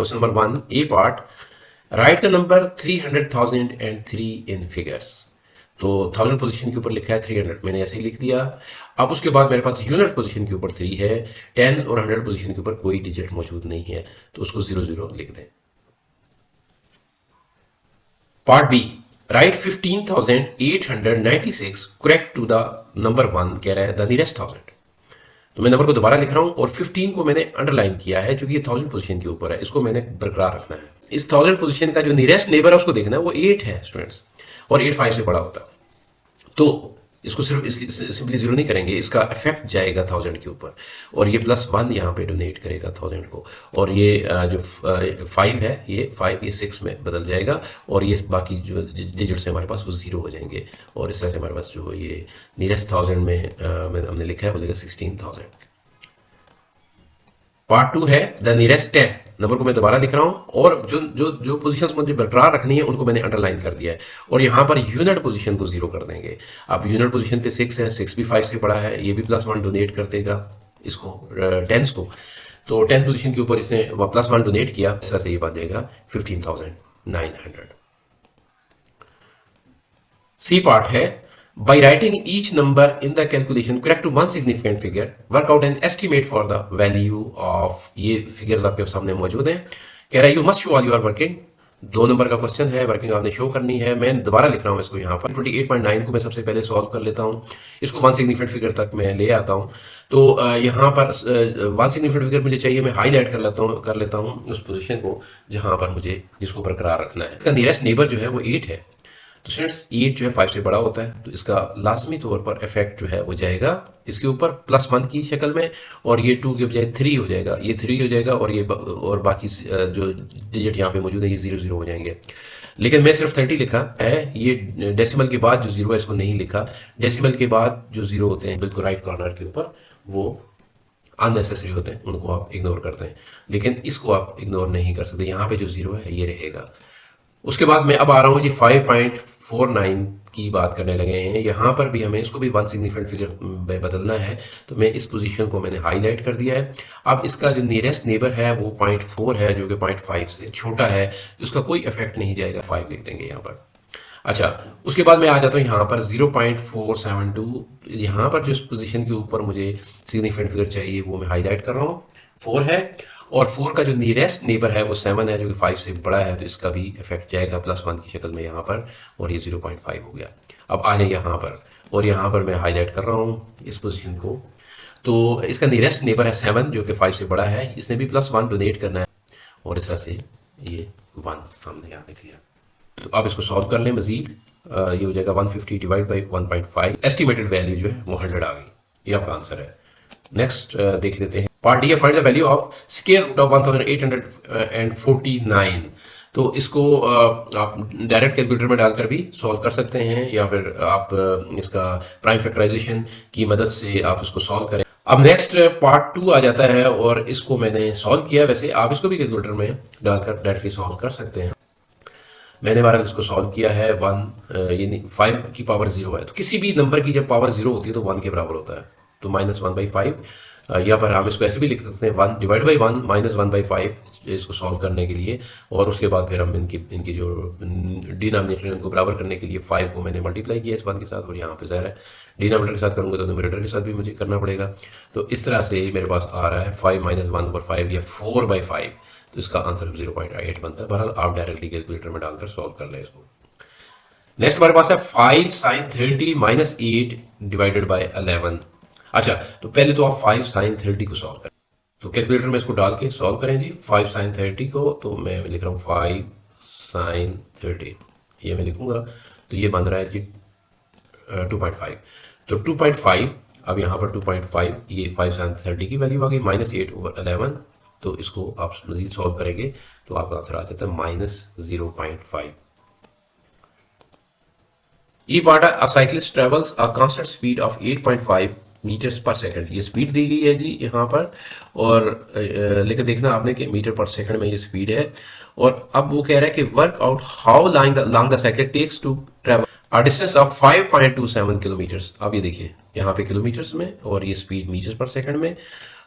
Question number 1 A part, right the number 300,003 in figures. तो 1000 position के ऊपर लिखा है 300, मैंने ऐसे ही लिख दिया। अब उसके बाद मेरे पास यूनिट पोजीशन के ऊपर 3 है, 10 और 100 पोजीशन के ऊपर कोई डिजिट मौजूद नहीं है, तो उसको 00 लिख दें। Part B, right 15,896 correct to the number 1, कह रहा है द नियरेस्ट 1000। तो मैं नंबर को दोबारा लिख रहा हूं और 15 को मैंने अंडरलाइन किया है क्योंकि ये 1000 पोजीशन के ऊपर है, इसको मैंने बरकरार रखना है। इस 1000 पोजीशन का जो नियरेस्ट नेबर है उसको देखना है, वो 8 है स्टूडेंट्स, और 8 5 से बड़ा होता है। तो इसको सिर्फ सिंपली 0 नहीं करेंगे, इसका इफेक्ट जाएगा 1000 के ऊपर, और ये +1 यहाँ पे डोनेट करेगा 1000 को, और ये जो 5 है, ये 5 ये 6 में बदल जाएगा, और ये बाकी जो डिजिट्स हैं हमारे पास वो 0 हो जाएंगे, और इस तरह से हमारे पास जो ये नियरेस्ट 1000 में हमने लिखा है बोलेगा 16,000। पार्ट 2 है द नियरेस्ट 10। नंबर को मैं दोबारा लिख रहा हूं, और जो जो जो पोजीशंस मुझे बरकरार रखनी है उनको मैंने अंडरलाइन कर दिया है, और यहां पर यूनिट पोजीशन को 0 कर देंगे। अब यूनिट पोजीशन पे 6 है, 6 भी 5 से बड़ा है, ये भी +1 डोनेट कर देगा इसको, टेंस को। तो 10 पोजीशन के ऊपर इसने +1 डोनेट किया, इस तरह से ये बन जाएगा 15,900। सी पार्ट है, by writing each number in the calculation correct to one significant figure, work out an estimate for the value of, ये फिगर्स आपके सामने मौजूद हैं। कह रहा है you must show all your working. 2 number का क्वेश्चन है, वर्किंग आपने शो करनी है। मैं दोबारा लिख रहा हूँ इसको यहाँ पर 28.9 को मैं सबसे पहले सॉल्व कर लेता हूँ, इसको वन सिग्निफिकेंट फिगर तक मैं ले आता हूँ। तो यहाँ पर वन सिग्निफिकेंट फिगर मुझे चाहिए, मैं हाईलाइट कर लेता हूँ उस पोजीशन को जहाँ पर मुझे जिसको बरकरार रखना है। इसका नियरेस्ट नेबर जो है वो 8 है, तो स्टूडेंट्स 8 जो है 5 से बड़ा होता है, तो इसका लाजमी तौर पर इफेक्ट जो है वो जाएगा इसके ऊपर +1 की शक्ल में, और ये 2 के बजाय 3 हो जाएगा, ये 3 हो जाएगा, और ये और बाकी जो डिजिट यहाँ पे मौजूद है ये 0 0 हो जाएंगे। लेकिन मैं सिर्फ 30 लिखा है, ये डेसिमल के बाद जो 0 है इसको नहीं लिखा। डेसिमल के बाद जो 0 होते हैं बिल्कुल राइट कॉर्नर के ऊपर, वो अननेसेसरी होते हैं, उनको आप इग्नोर करते हैं, लेकिन इसको आप इग्नोर नहीं कर सकते। यहाँ पे जो 0 है ये रहेगा। उसके बाद मैं अब आ रहा हूँ जी 5.49 की बात करने लगे हैं। यहाँ पर भी हमें इसको भी वन सिग्निफिकेंट फिगर में बदलना है, तो मैं इस पोजीशन को मैंने हाईलाइट कर दिया है। अब इसका जो नियरेस्ट नेबर है वो 0.4 है, जो कि 0.5 से छोटा है, तो उसका कोई इफेक्ट नहीं जाएगा, 5 लिख देंगे यहाँ पर। अच्छा, उसके बाद मैं आ जाता हूँ यहाँ पर 0.472। यहाँ पर जिस पोजीशन के ऊपर मुझे सिग्निफिकेंट फिगर चाहिए वो मैं हाईलाइट कर रहा हूँ, 4 है, और 4 का जो नियरेस्ट नेबर है वो 7 है, जो कि 5 से बड़ा है, तो इसका भी इफेक्ट जाएगा +1 की शक्ल में यहाँ पर, और ये 0.5 हो गया। अब आ जाए यहाँ पर, और यहाँ पर मैं हाईलाइट कर रहा हूँ इस पोजीशन को। तो इसका नियरेस्ट नेबर है 7, जो कि 5 से बड़ा है, इसने भी +1 डोनेट करना है, और इस तरह से ये 1 हमने यहाँ लिख लिया। तो आप इसको सॉल्व कर लें मजीद, ये हो जाएगा 150 डिवाइड बाई 1.5, एस्टिमेटेड वैल्यू जो है वो 100 आ गई, ये आपका आंसर है। नेक्स्ट देख लेते हैं part D, find the value of square root of 1849। तो इसको आप डायरेक्ट कैलकुलेटर में डालकर भी सॉल्व कर सकते हैं, या फिर आप इसका प्राइम फैक्टराइजेशन की मदद से आप इसको सॉल्व करें। अब नेक्स्ट पार्ट 2 आ जाता है, और इसको मैंने सॉल्व किया। वैसे आप इसको भी कैलकुलेटर में डालकर डायरेक्टली सॉल्व कर सकते हैं। मैंने बार इसको सॉल्व किया है 1 5 की पावर 0 है, तो किसी भी नंबर की जब पावर 0 होती है तो 1 के बराबर होता है, तो -1/5। यहाँ पर हम इसको ऐसे भी लिख सकते हैं 1 डिवाइड बाई 1 -1/5, इसको सॉल्व करने के लिए। और उसके बाद फिर हम इनकी जो डिनोमिनेटर है उनको बराबर करने के लिए 5 को मैंने मल्टीप्लाई किया इस 1 के साथ, और यहाँ पे ज़ाहिर है डिनोमिनेटर के साथ करूँगा तो न्यूमरेटर के साथ भी मुझे करना पड़ेगा। तो इस तरह से मेरे पास आ रहा है 5 - 1/5 या 4/5, तो इसका आंसर 0.8 बनता है। बहरहाल आप डायरेक्टली कैलकुलेटर में डालकर सॉल्व कर लें इसको। नेक्स्ट हमारे पास है 5 sin 30 - 8 डिवाइडेड बाय 11। अच्छा, तो पहले तो आप 5 sin 30 को सॉल्व करें, तो कैलकुलेटर में इसको डाल के सॉल्व करें जी 5 sin 30 को। तो मैं लिख रहा हूँ 5 sin 30, ये मैं लिखूंगा, तो ये बन रहा है जी 2.5। तो 2.5, अब यहाँ पर 2.5, ये 5 sin 30 की वैल्यू आ गई, -8/11। तो इसको आप मजीद सॉल्व करेंगे तो आपका आंसर आ जाता है -0.5। ये पार्ट है, a cyclist travels a constant speed of 8.5 metres per second. ये स्पीड दी गई है जी यहाँ पर, और लेकिन देखना आपने कि मीटर पर सेकंड में ये स्पीड है। और अब वो कह रहा है कि work out how long the cycle takes to travel a distance of 5.27 kilometres. अब ये देखिए यहाँ पे किलोमीटर्स में और ये स्पीड मीटर्स पर सेकंड में।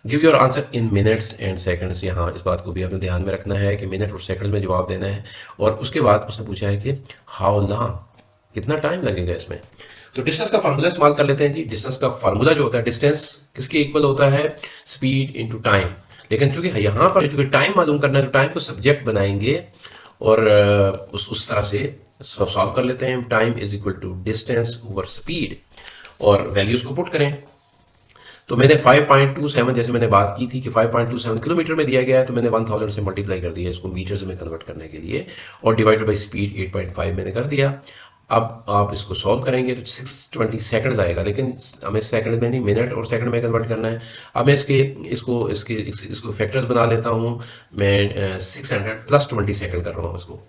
Give your answer in minutes and seconds. यहाँ इस बात को भी आपने ध्यान में रखना है कि मिनट और सेकंड में जवाब देना है। और उसके बाद उसने पूछा है कि हाउ लॉन्ग, कितना टाइम लगेगा इसमें। तो डिस्टेंस का फार्मूला इस्तेमाल कर लेते हैं जी। डिस्टेंस का फार्मूला जो होता है, डिस्टेंस किसके इक्वल होता है, स्पीड इनटू टाइम। लेकिन चूंकि यहाँ पर चूंकि टाइम मालूम करना है तो टाइम को सब्जेक्ट बनाएंगे और उस तरह से सॉल्व कर लेते हैं। Time is equal to distance over speed और वैल्यूज को पुट करें। तो मैंने 5.27 जैसे मैंने बात की थी कि 5.27 किलोमीटर में दिया गया है, तो मैंने 1000 से मल्टीप्लाई कर दिया इसको मीटर्स में कन्वर्ट करने के लिए और डिवाइडेड बाय स्पीड 8.5 मैंने कर दिया। अब आप इसको सॉल्व करेंगे तो 620 सेकंड्स आएगा, लेकिन हमें सेकंड में नहीं मिनट और सेकंड में कन्वर्ट करना है। अब मैं इसको फैक्टर्स बना लेता हूँ। मैं 600 प्लस 20 सेकंड कर रहा हूँ इसको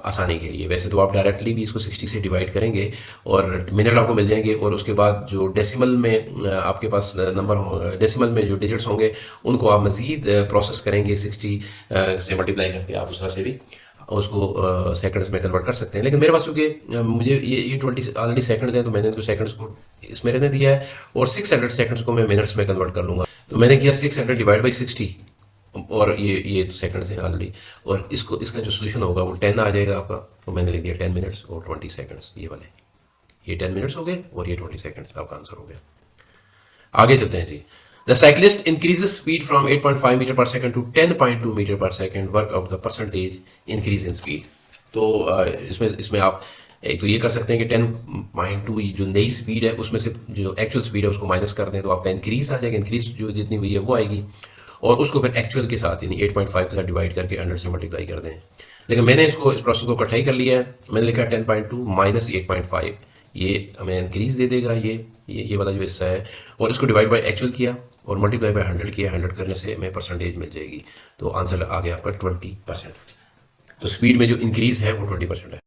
आसानी के लिए। वैसे तो आप डायरेक्टली भी इसको 60 से डिवाइड करेंगे और मिनट आपको मिल जाएंगे और उसके बाद जो डेसिमल में आपके पास नंबर डेसिमल में जो डिजिट्स होंगे उनको आप मज़ीद प्रोसेस करेंगे 60 से मल्टीप्लाई करके। आप उस तरह से भी उसको सेकंड्स में कन्वर्ट कर सकते हैं। लेकिन मेरे पास चूँकि मुझे ये 20 ऑलरेडी सेकंड्स हैं तो मैंने तो सेकंड्स को इसमें रहने दिया है और 600 सेकंड्स को मैं मिनट्स में कन्वर्ट कर लूँगा। तो मैंने किया 600 डिवाइड बाई 60 और ये सेकंड्स हैं ऑलरेडी और इसका जो सोल्यूशन होगा वो 10 आ जाएगा आपका। तो मैंने लिख दिया 10 मिनट्स और 20 सेकंड्स। ये वाले ये 10 मिनट्स हो गए और ये 20 सेकंड्स आपका आंसर हो गया। आगे चलते हैं जी। The cyclist increases speed from 8.5 meter per second to 10.2 meter per second. Work out the percentage increase in speed. तो इसमें आप एक तो ये कर सकते हैं कि 10.2 जो नई स्पीड है उसमें से जो एक्चुअल स्पीड है उसको माइनस कर दें तो आपका इंक्रीज आ जाएगा। इंक्रीज जो जितनी हुई है वो आएगी और उसको फिर एक्चुअल के साथ यानी 8.5 के साथ डिवाइड करके 100 से मल्टीप्लाई कर दें। लेकिन मैंने इस प्रोसेस को इकट्ठा ही कर लिया है। मैंने लिखा 10.2 माइनस 8.5, ये हमें इंक्रीज दे देगा ये वाला जो हिस्सा है, और इसको डिवाइड बाय एक्चुअल किया और मल्टीप्लाई बाय 100 किया। 100 करने से हमें परसेंटेज मिल जाएगी। तो आंसर आ गया आपका 20%। तो स्पीड में जो इंक्रीज है वो 20% है।